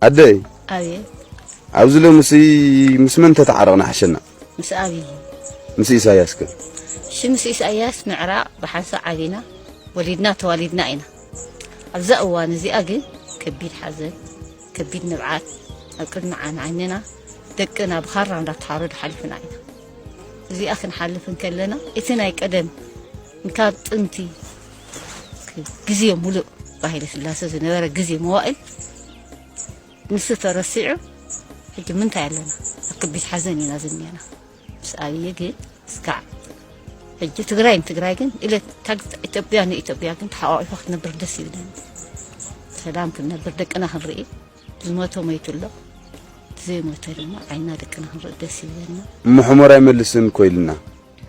أدي أبي عاوز له مس من تتعرقنا حشنا مس أبي مس إساياس كده شمس إساياس معراء بحنسا علينا ولدنا توالدنا إنا أبزأوا نزي أجن كبير حزن كبير نبعات أكل معنا عننا دقنا بخار عند تحارد حلفنا إنا زي أخن حلفن كلنا إتنا يقدم نكاد أنتي جزية ملؤ باهي سلاسة زنورة جزية موائل نسيت رسيعه هيك من تعلنا كبير حزني نازلني أنا بس أبي يجي سكع هيك تقرأين إلى إثيوبيا كنت حقائق وقت نبر دسي بدنا سلام كنا بردك أنا هنرئي الموتو ما يتولى زي ما ترينا عينا دك أنا هنرئي دسي بدنا محمر يملسن كويلنا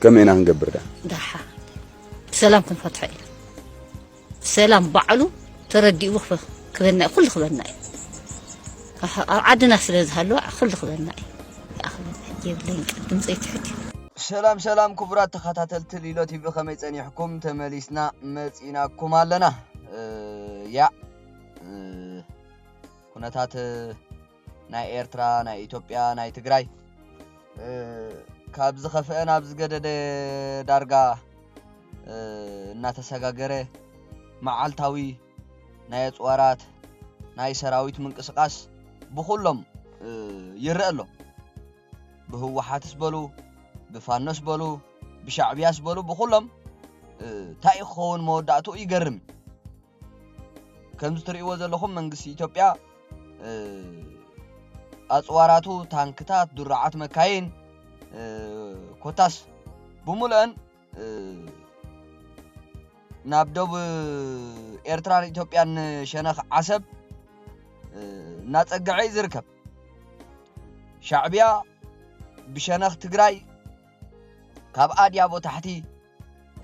كم إنا هنقبر ده دحا سلام كن فتحي سلام بعلو تردي وقفه كبرنا كل خبرنا عدنا سلز هلو كل خبرنا يا أخي جيب لين قدم زي تحكي سلام كبرات تخاتلت ليلو تي في خميس أني حكم تمليسنا متيناكم علنا يا كنتات ناي إيرترا ناي إثيوبيا ناي تግራይ كابز خفئن أبز قدد دارقا እናተሰጋገረ መዓልታዊ ናይ ኣጽዋራት ናይ ሰራዊት ምንቅስቃስ ብኹሎም ይረአ ኣሎ ብህወሓትስ በሉ ብፋኖስ በሉ ብሻዕቢያስ በሉ ብኹሎም ታይኾን መወዳእቱ ይገርም ከምዝ ትርእይዎ ዘለኹም መንግስቲ ኢትዮጵያ ኣጽዋራቱ ታንክታት ዱራዓት መካይን ኮታስ ብሙሉአን نابدو إيرتران إثيوبيان شنخ عسب ناتقعي زركب شعبيا بشنخ تግራይ كاب آديابو تحتي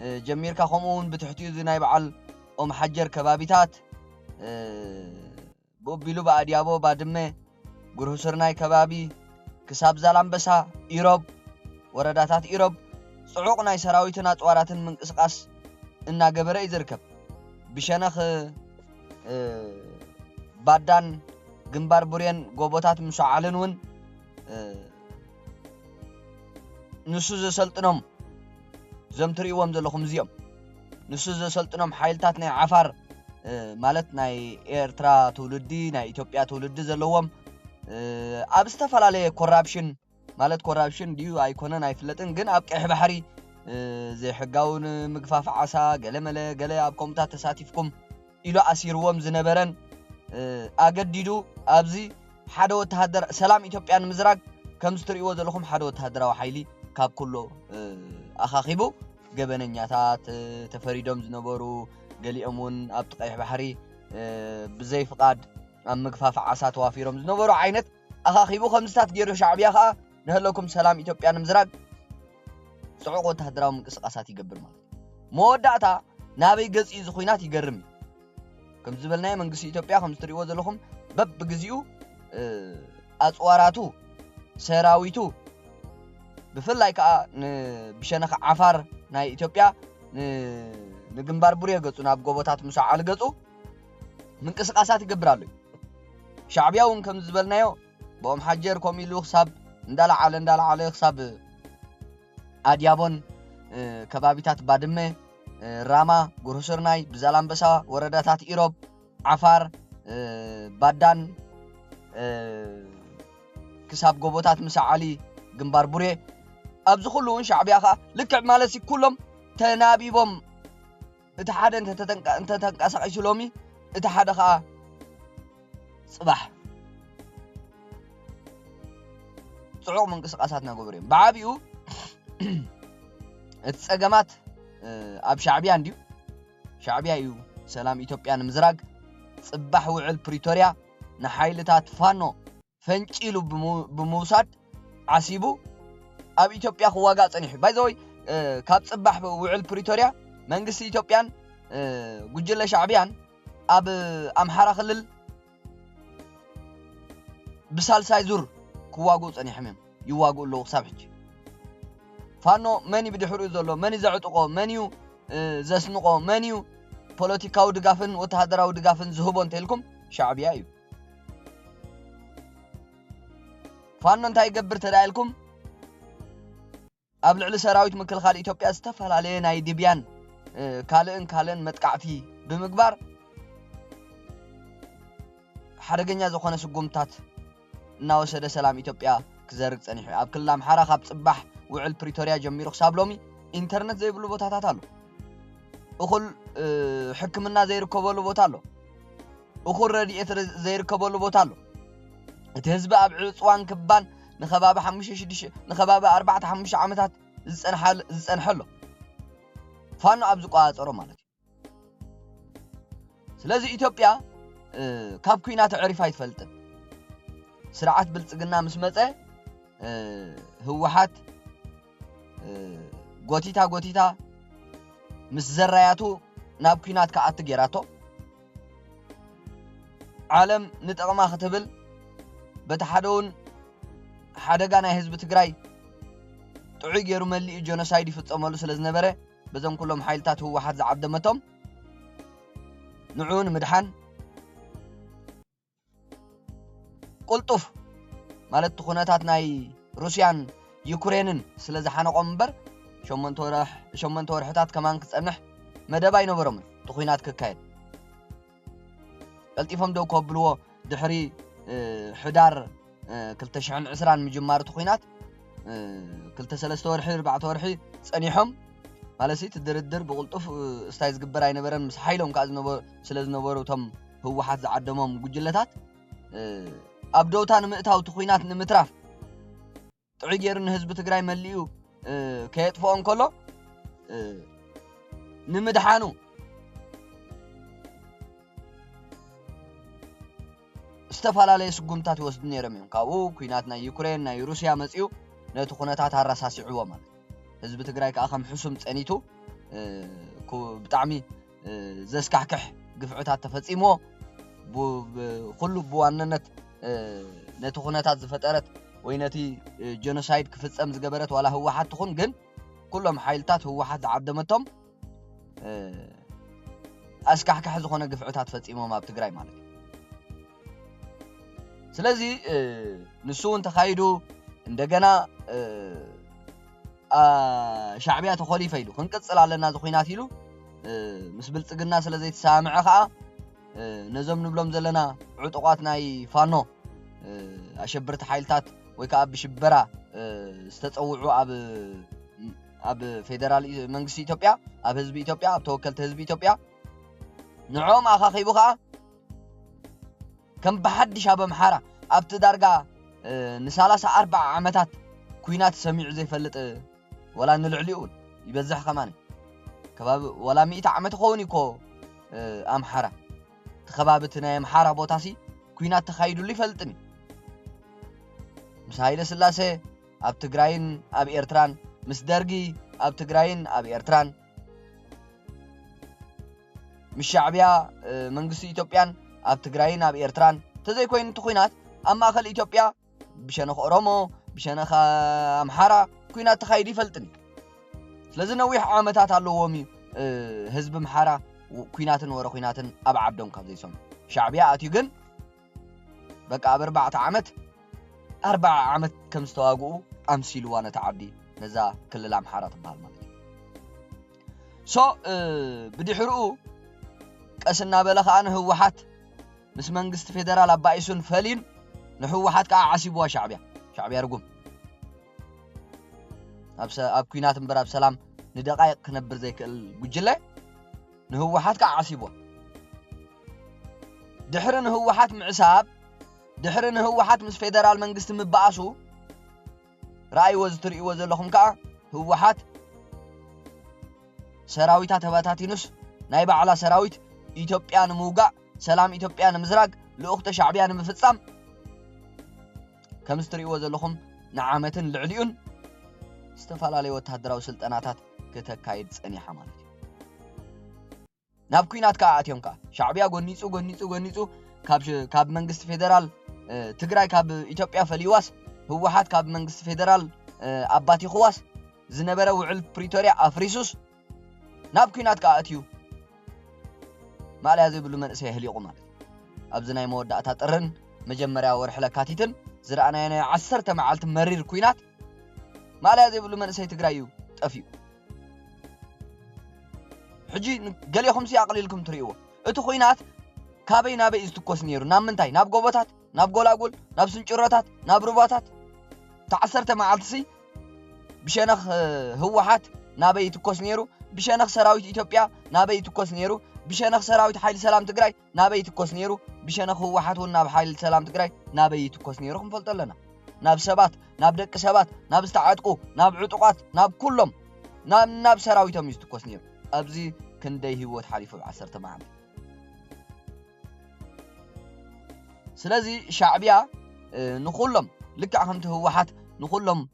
جميركا خمون بتحتيو زي بعل أم حجر كبابيتات بوبيلو بآديابو بادمه قرهسرناي كبابي كساب زالانبسا إيروب ورداتات إيروب صعوقناي سراويتنا طواراتن منقسقاس إن جبرة يزركب بشنخ بعدان جنبار بريان قبضات مسعالنون نسوز سلطنهم زمتري ومزلهم زيم نسوز سلطنهم حيلتاتنا عفار مالتنا إيرترا تولدي نا إثيوبيا تولدي زلهم أبستفعل عليه كورابشن مالت كورابشن ديو أيقونن أيفلتن جن أبكي بحري زي حقاون مقفاف عسا قلمله قل أبكم تساتيفكم إلى أسيروهم زنبرن أجددو أبزي حدا وتهدر سلام إثيوبيان مزرق كم ستري وزلهم حدا وتهدر وحيلي كاب كله أخاخيبو جبن النياتات تفريدهم زنبرو قلي أمون أبتقيح بحري بزي فقاد مقفاف عسا توافيرهم زنبرو عينت أخاخيبو خمسات جيرو شعبيا خا نهلكم سلام إثيوبيان مزرق صعوق وتهدراو منقسقاسات يقبر ማለት መወዳእታ ናበይ ገጽ ዝኹይናት ይገርም ከም ዝበልናይ መንግስቲ ኢትዮጵያ ከም ትሪእዎ ዘለኹም በብግዚኡ ኣጽዋራቱ ሰራዊቱ ብፍላይ ከዓ ብሸነኽ ዓፋር ናይ ኢትዮጵያ ንግንባር ቡሬ ገጹ ናብ ጎቦታት ሙሳዓል ገጹ منقسقاسات ይገብራሉ ሻዕቢያውን ከም ዝበልናዮ ቦም ሓጀር ኮሚሉ xab እንዳላዓለ xab አዲያቦን ከባቢታት ባድመ ራማ ጉርሱርናይ ብዛላምበሳ ወረዳታት ኢሮብ ዓፋር ባዳን ክሳብ ጎቦታት ምሳዓሊ ግንባር ቡሬ ኣብዚ ኩሉን ሻዕቢያኻ ልክዕ ማለት ኩሎም ተናቢቦም እቲ ሓደ እንተ ተንቀሳቂሱሎሚ እቲ ሓደ ከዓ ጽባሕ ጽዑቕ ምንቅስቃሳት ናገበሩ እዮም ብዓቢኡ እትጸገማት ኣብ ሻዕቢያ እንዲዩ ሻዕቢያ እዩ ሰላም ኢትዮጵያን ምዝራግ ጽባሕ ውዕል ፕሪቶሪያ ንሓይልታት ፋኖ ፈንጪሉ ብመውሳድ ዓሲቡ ኣብ ኢትዮጵያ ክዋጋ ጸኒሑ ባይዘወይ ካብ ጽባሕ ውዕል ፕሪቶሪያ መንግስቲ ኢትዮጵያን ጉጅለ ሻዕቢያን ኣብ ኣምሓራ ክልል ብሳልሳይ ዙር ክዋጉ ጸኒሖም ይዋጉ ኣለዉ ክሳብ ሕጂ ፋኖ መኒ ብድሕሪኡ ዘሎ መኒ ዘዕጥቆ መኒዩ ዘስንቆ መኒዩ ፖለቲካዊ ድጋፍን ወተሃደራዊ ድጋፍን ዝህቦ እንተልኩም ሻዕቢያ እዩ ፋኖ እንታይ ይገብር ተዳይልኩም ኣብ ልዕሊ ሰራዊት ምክልኻል ኢትዮጵያ ዝተፈላልየ ናይ ዲብያን ካልእን መጥቃዕቲ ብምግባር ሓደገኛ ዝኾነ ስጉምታት እናወሰደ ሰላም ኢትዮጵያ ክዘርግ ጸኒሑ ኣብ ክልል ኣምሓራ ካብ ጽባሕ ውዕል ፕሪቶሪያ ጀሚሩ ክሳብ ሎሚ ኢንተርኔት ዘይብሉ ቦታታት ኣሎ እኹል ሕክምና ዘይርከበሉ ቦታ ኣሎ እኹል ረድኤት ዘይርከበሉ ቦታ ኣሎ እቲ ህዝቢ ኣብ ዕፅዋን ክባን ንኸባቢ 4-5 ዓመታት ዝጸንሐሎ ፋኖ ኣብ ዝቋፀሮ ማለት እዩ ስለዚ ኢትዮጵያ ካብ ኩናት ዕሪፋ ይትፈልጥን ስርዓት ብልጽግና ምስ መጸ ህወሓት ጎቲታ ምስ ዘራያቱ ናብ ኩናት ከኣት ገራቶ ዓለም ንጠቕማ ክትብል በተሓደውን ሓደጋ ናይ ህዝቢ ትግራይ ጥዑይ ገይሩ መሊኡ ጆኖሳይድ ይፍጸመሉ ስለዝነበረ በዞም ኩሎም ሓይልታት ህወሓት ዝዓደመቶም ንዑን ምድሓን ቁልጡፍ ማለት ኩነታት ናይ ሩስያን ዩክሬንን ስለዝሓነቆም እምበር 8 ወርሕታት ከማን ክጸንሕ መደብ ኣይነበሮምን ኩናት ክካየድ ቀልጢፎም ደው ከብልዎ ድሕሪ ሕዳር 2020 ምጅማር ኩናት 2-3 ወርሒ 4 ወርሒ ጸኒሖም ማለሲ ትድርድር ብቁልጡፍ ስታይ ዝግበር ኣይነበረን ምስ ሓይሎም ከዓ ስለዝነበሩ ቶም ህወሓት ዝዓደሞም ጉጅለታት ኣብ ዶውታ ንምእታው ኩናት ንምትራፍ ጥዑይ ገይሩ ንህዝቢ ትግራይ መሊኡ ከየጥፎ እንከሎ ንምድሓኑ ዝተፈላለዩ ስጉምታት ይወስዱ ነይሮም እዮም ካብኡ ኩናት ናይ ዩክሬን ናይ ሩስያ መጽኡ ነቲ ኩነታት ኣራሳሲዕዎ ማለት ህዝቢ ትግራይ ከዓ ከም ሕሱም ጸኒቱ ብጣዕሚ ዘስካሕክሕ ግፍዕታት ተፈጺሞ ኩሉ ብዋነነት ነቲ ኩነታት ዝፈጠረት ወይ ነቲ ጆኖሳይድ ክፍጸም ዝገበረት ዋላ ህወሓት ትኹን ግን ኩሎም ሓይልታት ህወሓት ዝዓደመቶም ኣስካሕካሕ ዝኾነ ግፍዕታት ፈጺሞም ኣብ ትግራይ ማለት እዩ ስለዚ ንሱ እንተኻይዱ እንደገና ሻዕብያ ተኸሊፈ ኢሉ ክንቅጽል ኣለና ዝኹናት ኢሉ ምስ ብልጽግና ስለ ዘይተሳምዐ ከዓ ነዞም ንብሎም ዘለና ዕጡቋት ናይ ፋኖ ኣሸብርቲ ሓይልታት ወይ ከዓ ብሽበራ ዝተጸውዑ ኣብ ፌደራል መንግስቲ ኢትዮጵያ ኣብ ህዝቢ ኢትዮጵያ ኣብ ተወከልቲ ህዝቢ ኢትዮጵያ ንዖም ኣኻኺቡ ከዓ ከም በሓድሽ ኣብ ኣምሓራ ኣብቲ ዳርጋ ን34 ዓመታት ኩናት ሰሚዑ ዘይፈልጥ ወላ ንልዕሊኡ ይበዝሕ ከማኒ ከባቢ ወላ 100 ዓመት ኾውን ይኮ ኣምሓራ ተኸባብቲ ናይ ኣምሓራ ቦታሲ ኩናት ተኻይዱሉ ይፈልጥኒ ምስ ሃይለ ስላሴ ኣብ ትግራይን ኣብ ኤርትራን ምስ ደርጊ ኣብ ትግራይን ኣብ ኤርትራን ምስ ሻዕብያ መንግስቲ ኢትዮጵያን ኣብ ትግራይን ኣብ ኤርትራን ተዘይኮይኑ ኩናት ኣብ ማእኸል ኢትዮጵያ ብሸነኽ ኦሮሞ ብሸነኽ ኣምሓራ ኩናት ተኻይዱ ይፈልጥኒ ስለዚ ነዊሕ ዓመታት ኣለዎም ህዝቢ ኣምሓራ ኩናትን ወረ ኩናትን ኣብ ዓዶም ካብ ዘይሰሙ ሻዕብያ ኣትዩ ግን በቃ ኣብ 40 ዓመት ከም ዝተዋግኡ ኣምሲልዋ ነታ ዓዲ ነዛ ክልል ኣምሓራ ትበሃል ማለት እዩ ብድሕሪኡ ቀስና በለ ከዓ ንህወሓት ምስ መንግስቲ ፌደራል ኣባኢሱን ፈሊን ንህወሓት ከዓ ዓሲብዋ ሻዕብያ ርጉም ኣብ ኩናት እምበር ኣብ ሰላም ንደቃይቅ ክነብር ዘይክእል ጉጅለ ንህወሓት ከዓ ዓሲብዋ ድሕሪ ንህወሓት ምዕሳብ ድሕሪ ንህወሓት ምስ ፌደራል መንግስቲ ምባኣሱ رأيو زتري وزلهم كا هو حات سراويتا تباتاتينوس نايبا على سراويت إثيوبيان موقع سلام إثيوبيان مزراق لأخت شعبيان مفتصام كمستري وزلهم نعامة العليون استفال عليه وتهدروا سلطناتات كتكايد سأني حمالتي نابكوينات كاعاتيون كا شعبيا غنيصو كاب منغست فيدرال تግራይ ካብ ኢትዮጵያ ፈሊዋስ ህወሓት ካብ መንግስቲ ፌደራል አባቲ ኹዋስ ዝነበረ ውዕል ፕሪቶሪያ አፍሪሱስ ናብ ኩናት ካአትዩ ማልያ ዘይብሉ መንእሰይ ህሊቁ ማለት ኣብዚ ናይ መወዳእታ ጥርን መጀመርያ ወርሕ ለካቲትን زرعنا أنا عسرت معلت مرير كوينات ما لا يبلو من سي تقرايو طفيو حجي قال يا خمسي عقلي لكم تريوه اتو خوينات كابي نابي استكوس نيرو ناب منتاي ناب غوبتات ناب غولاغول ناب سنچراتات ناب رباتات تعسرت معلتسي بشنخ هوحات نابي تكوس نيرو بشنخ سراويت إثيوبيا نابي تكوس نيرو بشنخ سراويت حيل سلام تقراي نابي تكوس نيرو بشنخ هوحات وناب حيل سلام تقراي نابي تكوس نيرو خنفلطلنا ناب سبات ناب دق سبات ناب استعادقو ناب عطقات ناب كلهم ناب سراويتهم يستكوس نيرو أبزي كندي هوت حليفو بعسرت معلت سلازي شعبيا نخلهم لك عمت هوحات نخلهم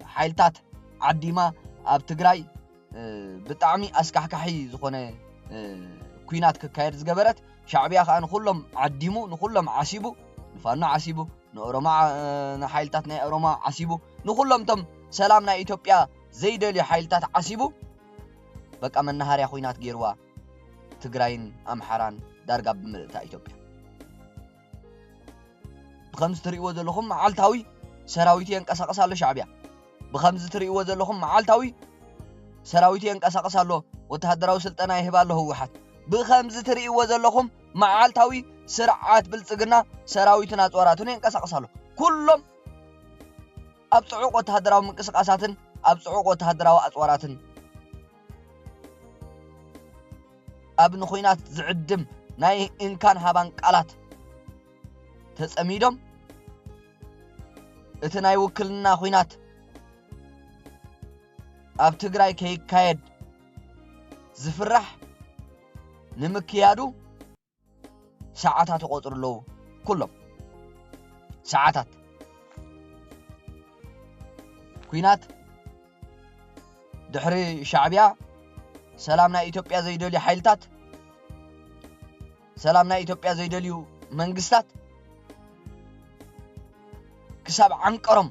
حيلتات عديما اب تግራይ بطعمي اسكحكحي زخونه ኩናት ከካየድ ዝገበረት ሻዕቢያ ኻን ኩሎም ዓዲሙ ንኩሎም ዓሲቡ ንፋና ዓሲቡ ንኦሮማ ንሓይልታት ናይ ኦሮማ ዓሲቡ ንኩሎም ቶም ሰላም ናይ ኢትዮጵያ ዘይደሊ ሓይልታት ዓሲቡ በቃ መናሃርያ ኩናት ገይርዋ ትግራይን አምሓራን ዳርጋ ብምልእታ ኢትዮጵያ بخمس تريقو زلهم معالتاوي سراويتي ينقسقسالو شعبيا بخمس تريقو زلهم معالتاوي سراويتي ينقسقسالو وتهدراو سلطنا يهبالو هوحات بخمس تريقو زلهم معالتاوي سرعات بلصقنا سراويتنا ጦራቱን ينقسقسالو كلهم ابصعوق وتهدراو منقسقاساتن ابصعوق وتهدراو اصوراتن ابن خوينات زعدم ناي ان كان هابان قالات تسميدم اتناي وكلنا خوينات اب تግራይ ከይካየድ ዝፍራሕ ንምክያዱ ሰዓታት ቆጥርለው ኩሎም ሰዓታት ኩናት ድሕሪ ሻዕቢያ ሰላምና ኢትዮጵያ ዘይደልዩ ሓይልታት ሰላምና ኢትዮጵያ ዘይደልዩ መንግስታት كساب عنقرم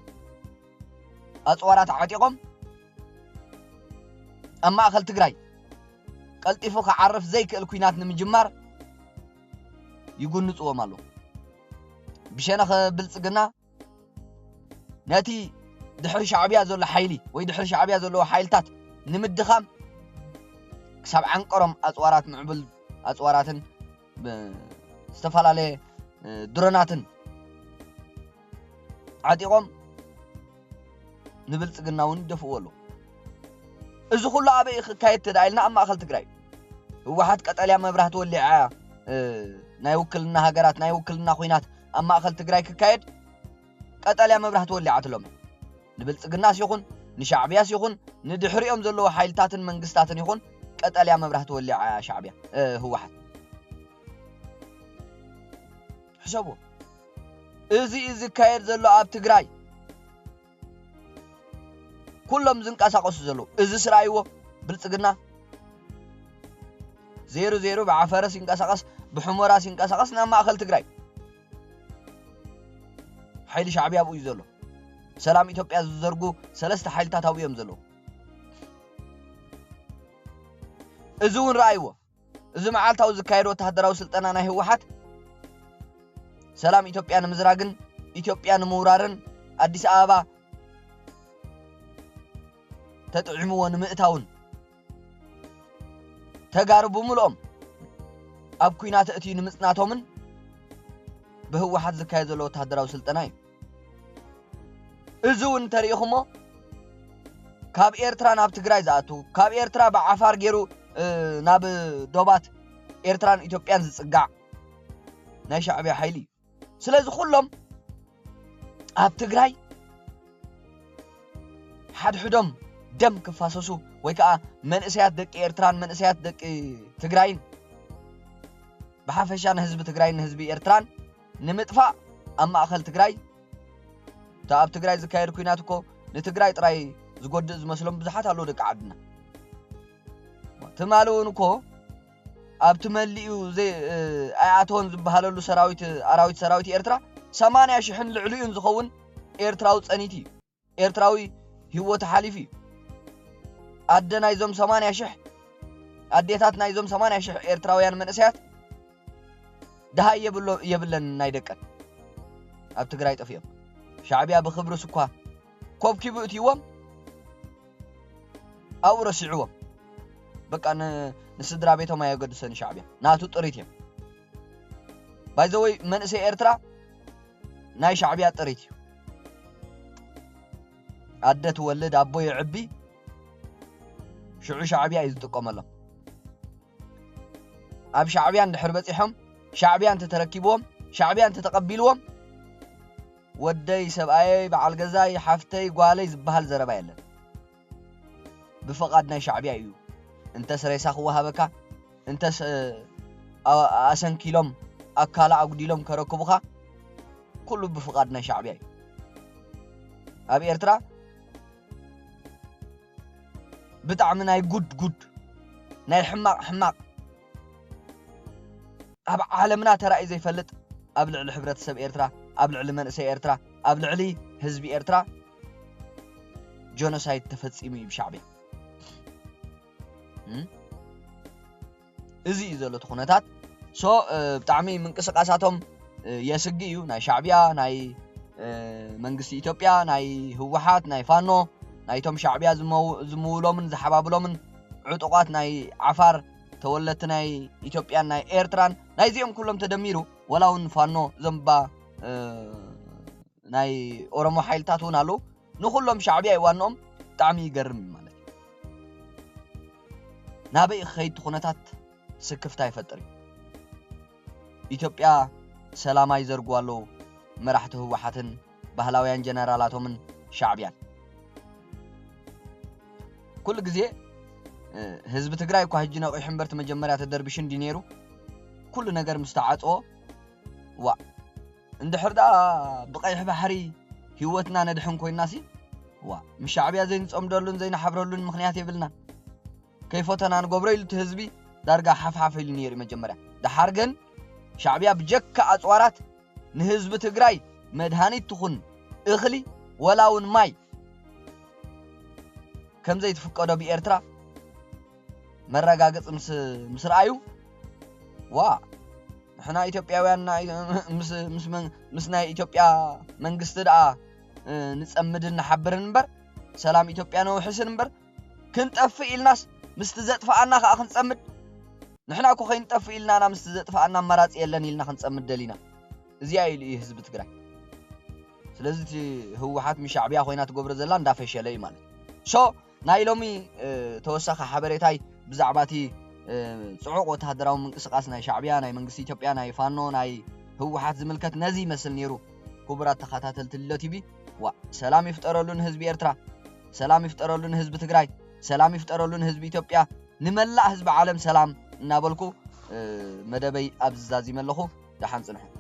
أصوارات عتيقهم أما أخل تقراي قلت فوق عرف زيك الكوينات من جمار يقول نتقوى مالو بشانخ بلصقنا ناتي دحر شعبيا زول حيلي وي دحر شعبيا زول حيلتات نمد خام كساب عنقرم أصوارات معبل أصواراتن استفالالي دروناتن عاديقوم نبلصقناون دفولو እዚ ኩሉ አበይ ከካየት ተዳይልና አማ አኸል ትግራይ ህወሓት ቀጠልያ መብራህት ወሊዓ ናይ ውክልና ሃገራት ናይ ውክልና ኩናት አማ አኸል ትግራይ ከካየድ ቀጠልያ መብራህት ወሊዓ ትሎም ንብልጽግናስ ይኹን ንሻዕቢያስ ይኹን ንድሕሪኦም ዘለዎ ሓይልታትን መንግስታትን ይኹን ቀጠልያ መብራህት ወሊዓ ሻዕቢያ ህወሓት ሕሰቡ እዚ ካየድ ዘሎ ኣብ ትግራይ كلهم زنقاسقس زلو እዚ ስራይዎ ብልጽግና 00 بعفرس ينقاسقس بحمراس ينقاسقس نا ማእኸል ትግራይ حيل شعبي ابو يزلو سلام ኢትዮጵያ ዝዘርጉ ሰለስተ ሓይልታት ኣብዮም ዘለው እዙን ራይዎ እዚ መዓልታው ዝካየድ ወተሃደራዊ ስልጠና ናይ ህወሓት ሰላም ኢትዮጵያ ንምዝራግን ኢትዮጵያ ንምውራርን አዲስ አበባ تطعموا ونمئتاون تقاربوا ملؤم اب كوينات اتي نمصناتومن بهوحات زكاي زلو تهدراو سلطناي ازون تاريخمو كاب ايرترا ناب تግራይ زاتو كاب ايرترا بعفار غيرو ناب دوبات ايرتران ايثيوبيان زصقع ناي شعبي حيلي سلازي كلهم اب تግራይ حد حدم دم كفاسسو ويكا منسيات دق ايرتران منسيات دق تግራይን بحفشان حزب تግራይን حزب ايرتران نمطفا اما اخل تግራይ تاب تግራይ زكاير كويناتكو لتግራይ ጥራይ ዝጎድእ ዝመስሎም ብዙሓት አለው ደቂ ዓድና ተማሉንኮ ኣብ ተመሊኡ አያቶን ዝበሃለሉ ሰራዊት አራዊት ሰራዊት ኤርትራ 80,000 ልዕልዩን ዝኸውን ኤርትራው ጸኒቲ ኤርትራዊ ህይወት ሓሊፊ አደናይዞም 80,000 አዴታት ናይዞም 80,000 ኤርትራውያን መንእሰያት ደሃ የብለን ናይደቀን ኣብ ትግራይ ጠፍዮም ሻዕብያ ብኽብሪ ስኳ ኮብ ኪብእትይዎም ኣብኡ ረሲዕዎም በቃ ንስድራ ቤቶም ኣየገድሰን ሻዕብያ ናቱ ጥሪት እዮም ባይዘወይ መንእሰይ ኤርትራ ናይ ሻዕብያ ጥሪት እዩ ኣደ ትወልድ ኣቦ ይዕቢ ሽዑ ሻዕብያ እዩ ዝጥቀመሎም ኣብ ሻዕብያ እንድሕር በፂሖም ሻዕብያ እንተተረኪብዎም ሻዕብያ እንተተቐቢልዎም ወደይ ሰብኣየይ በዓል ገዛይ ሓፍተይ ጓለይ ዝበሃል ዘረባ የለን ብፈቓድ ናይ ሻዕብያ እዩ እንተስ ሬሳ ክወሃበካ እንተስ ኣሰንኪሎም ኣካላ ኣጉዲሎም ከረክቡኻ ኩሉ ብፍቓድ ናይ ሻዕብያ እዩ ኣብ ኤርትራ ብጣዕሚ ናይ ጉድ ናይ ሕማቕ ኣብ ዓለምና ተራእዩ ዘይፈልጥ ኣብ ልዕሊ ሕብረተሰብ ኤርትራ ኣብ ልዕሊ መንእሰይ ኤርትራ ኣብ ልዕሊ ህዝቢ ኤርትራ ጆኖሳይድ ተፈጺሙ እዩ ብሻዕብያ እዚ እዩ ዘሎ ኩነታት ብጣዕሚ ምንቅስቃሳቶም የስጊ እዩ ናይ ሻዕብያ ናይ መንግስቲ ኢትዮጵያ ናይ ህወሓት ናይ ፋኖ ናይቶም ሻዕብያ ዝምውሎምን ዝሓባብሎምን ዕጡቋት ናይ ዓፋር ተወለድቲ ናይ ኢትዮጵያን ናይ ኤርትራን ናይዚኦም ኩሎም ተደሚሩ ወላውን ፋኖ ዘምባ ናይ ኦሮሞ ሓይልታት እውን ኣለው ንኩሎም ሻዕብያ ይዋንኦም ብጣዕሚ ይገርም ማለት እዩ ናበይ ኸይድ ኩነታት ስክፍታ ይፈጥር ኢትዮጵያ ሰላማይ ዘርጓሎ መራሕቲ ህወሓትን ባህላውያን ጀነራላቶምን ሻዕብያን ኩሉ ግዜ ህዝቢ ትግራይ እኳ ሕጂ ነቂሑ እምበር መጀመርያ ተደርቢሽን ዲነሩ ኩሉ ነገር ምስተዓጽኦ ዋ እንድሕር ዳ ብቀይሕ ባሕሪ ህይወትና ነድሕን ኮይናሲ ዋ ምሻዕብያ ዘይንጾምደሉን ዘይናሓብረሉን ምክንያት ይብልና ከይፎተና ንገብሮ ኢሉ ህዝቢ ዳርጋ ሓፍሓፍ ኢሉ ነይሩ መጀመርያ ድሓር ግን ሻዕብያ ብጀካ ኣጽዋራት ንህዝቢ ትግራይ መድሃኒት ትኹን እኽሊ ወላውን ማይ ከም ዘይትፍቀዶ ብኤርትራ መረጋገጽ ምስ ረኣዩ ዋ ንሕና ኢትዮጵያውያን ምስ ናይ ኢትዮጵያ መንግስቲ ደኣ ንጸምድን ንሓብርን እምበር ሰላም ኢትዮጵያ ነውሕስን እምበር ክንጠፍእ ኢልናስ ምስቲ ዘጥፋኣና ከዓ ክንጸምድ ንሕና እኮ ከይንጠፍእ ኢልናና ምስቲ ዘጥፋኣና ኣማራጺ የለን ኢልና ክንጸምድ ደሊና እዚኣ ኢሉ እዩ ህዝቢ ትግራይ ስለዚ ህወሓት ምሻዕብያ ኮይና ትገብሮ ዘላ እንዳፈሸለ እዩ ማለት ናይ ሎሚ ተወሳኺ ሓበሬታይ ብዛዕባ እቲ ጽዑቕ ወተሃደራዊ ምንቅስቃስ ናይ ሻዕብያ ናይ መንግስቲ ኢትዮጵያ ናይ ፋኖ ናይ ህወሓት ዝምልከት ነዚ ይመስል ነይሩ ክቡራት ተኸታተልቲ ቲቪ ዋ ሰላም ይፍጠረሉን ህዝቢ ኤርትራ ሰላም ይፍጠረሉን ህዝቢ ትግራይ ሰላም ይፍጠረሉን ህዝቢ ኢትዮጵያ ንመላእ ህዝቢ ዓለም ሰላም እናበልኩ መደበይ ኣብዛዚ መለኹ ደሓን ጽንሑ